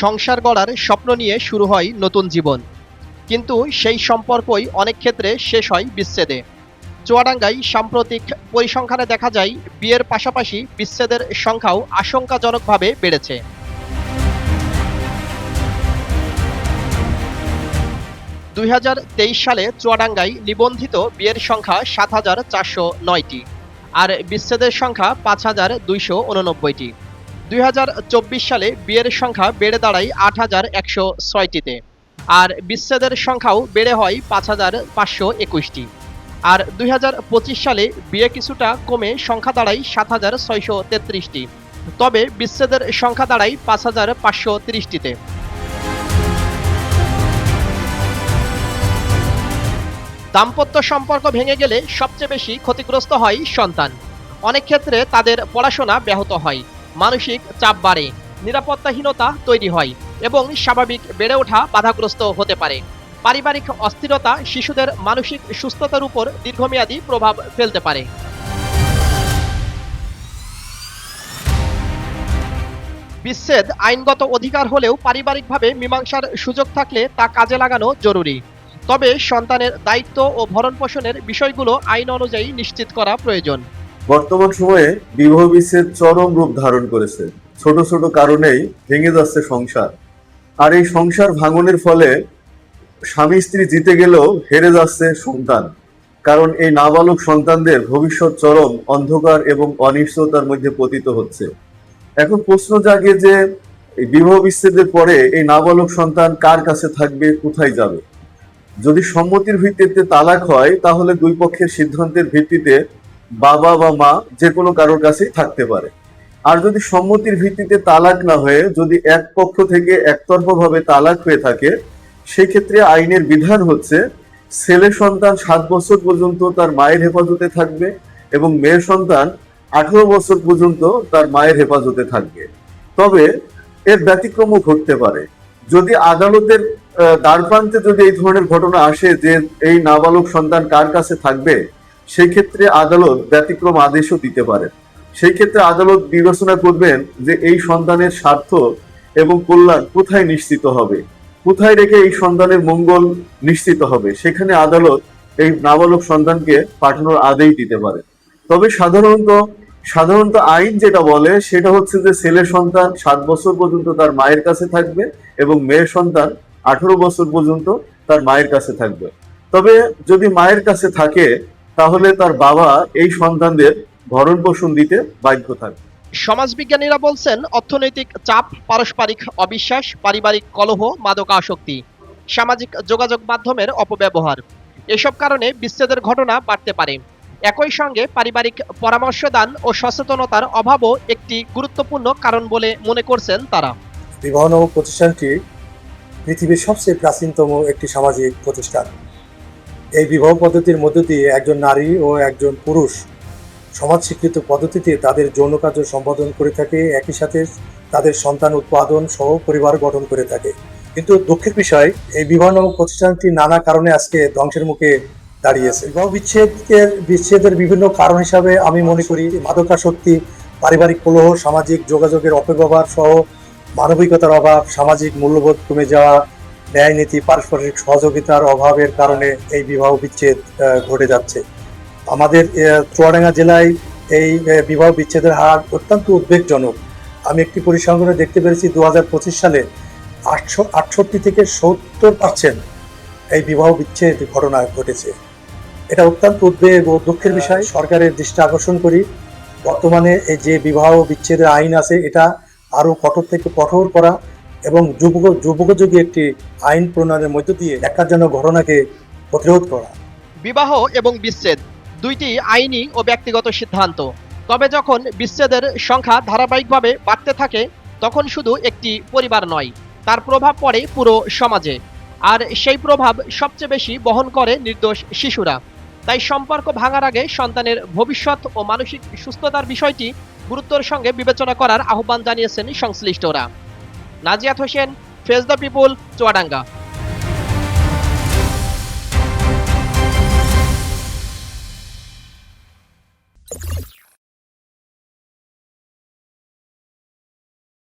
সংসার গড়ার স্বপ্ন নিয়ে শুরু হয় নতুন জীবন, কিন্তু সেই সম্পর্কই অনেক ক্ষেত্রে শেষ হয় বিচ্ছেদে। চুয়াডাঙ্গায় সাম্প্রতিক পরিসংখ্যানে দেখা যায় বিয়ের পাশাপাশি বিচ্ছেদের সংখ্যাও আশঙ্কাজনকভাবে বেড়েছে। 2023 সালে চুয়াডাঙ্গায় নিবন্ধিত বিয়ের সংখ্যা ৭,৪০৯টি, আর বিচ্ছেদের সংখ্যা ৫,২৮৯টি। 2024 সালে বিয়ের সংখ্যা বেড়ে দাঁড়ায় ৮,১০৬টিতে, আর বিচ্ছেদের সংখ্যাও বেড়ে হয় ৫,৫২১টি। আর 2025 সালে বিয়ে কিছুটা কমে সংখ্যা দাঁড়ায় ৭,৬৩৩টি, তবে বিচ্ছেদের সংখ্যা দাঁড়ায় ৫,৫৩০টিতে। দাম্পত্য সম্পর্ক ভেঙে গেলে সবচেয়ে বেশি ক্ষতিগ্রস্ত হয় সন্তান। অনেক ক্ষেত্রে তাদের পড়াশোনা ব্যাহত হয়, মানসিক চাপ বাড়ে, নিরাপত্তাহীনতা তৈরি হয় এবং স্বাভাবিক বেড়ে ওঠা বাধাগ্রস্ত হতে পারে। পারিবারিক অস্থিরতা শিশুদের মানসিক সুস্থতার উপর দীর্ঘমেয়াদী প্রভাব ফেলতে পারে। বিচ্ছেদ আইনগত অধিকার হলেও পারিবারিকভাবে মীমাংসার সুযোগ থাকলে তা কাজে লাগানো জরুরি। তবে সন্তানের দায়িত্ব ও ভরণপোষণের বিষয়গুলো আইন অনুযায়ী নিশ্চিত করা প্রয়োজন। বর্তমান সময়ে বিবাহ বিচ্ছেদ চরম রূপ ধারণ করেছে। ছোট ছোট কারণেই ভেঙে যাচ্ছে সংসার, আর এই সংসার ভাঙনের ফলে স্বামী স্ত্রী জিতে গেলেও হেরে যাচ্ছে সন্তান। কারণ এই নাবালক সন্তানদের ভবিষ্যৎ চরম অন্ধকার এবং অনিশ্চয়তার মধ্যে পতিত হচ্ছে। এখন প্রশ্ন জাগে যে এই বিবাহ বিচ্ছেদের পরে এই নাবালক সন্তান কার কাছে থাকবে, কোথায় যাবে? যদি সম্মতির ভিত্তিতে তালাক হয় তাহলে দুই পক্ষের সিদ্ধান্তের ভিত্তিতে বাবা বা মা যে কোনো কারোর কাছেই থাকতে পারে। আর যদি সম্মতির ভিত্তিতে তালাক না হয়ে যদি এক পক্ষ থেকে একতরফাভাবে তালাক হয়ে থাকে, সেই ক্ষেত্রে আইনের বিধান হচ্ছে ছেলে সন্তান 7 বছর পর্যন্ত তার মায়ের হেফাজতে থাকবে এবং মেয়ে সন্তান 18 বছর পর্যন্ত তার মায়ের হেফাজতে থাকবে। তবে এর ব্যতিক্রমও ঘটতে পারে। যদি আদালতের দ্বারপ্রান্তে যদি এই ধরনের ঘটনা আসে যে এই নাবালক সন্তান কার কাছে থাকবে, সেই ক্ষেত্রে আদালত ব্যতিক্রম আদেশও দিতে পারে। সেই ক্ষেত্রে আদালত বিবেচনা করবেন যে এই সন্তানের স্বার্থ এবং কল্যাণ কোথায় নিশ্চিত হবে, কোথায় রেখে এই সন্তানের মঙ্গল নিশ্চিত হবে, সেখানে আদালত এই নাবালক সন্তানকে পাঠানোর আদেশ দিতে পারে। তবে সাধারণত আইন যেটা বলে সেটা হচ্ছে যে ছেলে সন্তান 7 বছর পর্যন্ত তার মায়ের কাছে থাকবে এবং মেয়ের সন্তান 18 বছর পর্যন্ত তার মায়ের কাছে থাকবে। তবে যদি মায়ের কাছে থাকে তাহলে তার বাবা এই সন্তানদের ভরণ পোষণ দিতে বাধ্য থাকবে। সমাজবিজ্ঞানীরা বলছেন, অর্থনৈতিক চাপ, পারস্পরিক অবিশ্বাস, পারিবারিক কলহ, মাদকাসক্তি, সামাজিক যোগাযোগ মাধ্যমের অপব্যবহার, এসব কারণে বিচ্ছেদের ঘটনা বাড়তে পারে। একই সঙ্গে পারিবারিক পরামর্শদান ও সচেতনতার অভাবও একটি গুরুত্বপূর্ণ কারণ বলে মনে করছেন তারা। বিবাহ নামক প্রতিষ্ঠানটি পৃথিবীর সবচেয়ে প্রাচীনতম একটি সামাজিক প্রতিষ্ঠান। এই বিবাহ পদ্ধতির মধ্য দিয়ে একজন নারী ও একজন পুরুষ সমাজ স্বীকৃত পদ্ধতিতে তাদের যৌন কার্য সম্পাদন করে থাকে, একই সাথে তাদের সন্তান উৎপাদন সহ পরিবার গঠন করে থাকে। কিন্তু দুঃখের বিষয়, এই বিবাহ নামক প্রতিষ্ঠানটি নানা কারণে আজকে ধ্বংসের মুখে দাঁড়িয়েছে। বিবাহ বিচ্ছেদের বিভিন্ন কারণ হিসাবে আমি মনে করি মাদকাসক্তি, পারিবারিক কলহ, সামাজিক যোগাযোগের অপব্যবহার সহ মানবিকতার অভাব, সামাজিক মূল্যবোধ কমে যাওয়া, ন্যায় নীতি, পারস্পরিক সহযোগিতার অভাবের কারণে এই বিবাহ বিচ্ছেদ ঘটে যাচ্ছে। আমাদের চুয়াডাঙ্গা জেলায় এই বিবাহ বিচ্ছেদের হার অত্যন্ত উদ্বেগজনক। আমি একটি পরিসংখ্যানে দেখতে পেরেছি 2025 সালে 68 থেকে 70% এই বিবাহ বিচ্ছেদ ঘটনা ঘটেছে। এটা অত্যন্ত উদ্বেগ ও দুঃখের বিষয়। সরকারের দৃষ্টি আকর্ষণ করি, বর্তমানে এই যে বিবাহ বিচ্ছেদের আইন আছে এটা আরো কঠোর থেকে কঠোর করা এবং যুগোপযোগী একটি আইন প্রণয়নের মধ্য দিয়ে ন্যাক্কারজনক ঘটনাকে প্রতিরোধ করা। বিবাহ এবং বিচ্ছেদ দুইটি আইনি ও ব্যক্তিগত সিদ্ধান্ত। তবে যখন বিচ্ছেদের সংখ্যা ধারাবাহিকভাবে বাড়তে থাকে তখন শুধু একটি পরিবার নয়, তার প্রভাব পড়ে পুরো সমাজে। আর সেই প্রভাব সবচেয়ে বেশি বহন করে নির্দোষ শিশুরা। তাই সম্পর্ক ভাঙার আগে সন্তানের ভবিষ্যৎ ও মানসিক সুস্থতার বিষয়টি গুরুত্বের সঙ্গে বিবেচনা করার আহ্বান জানিয়েছেন সংশ্লিষ্টরা। Naziat Hossain, face the people, Chuadanga.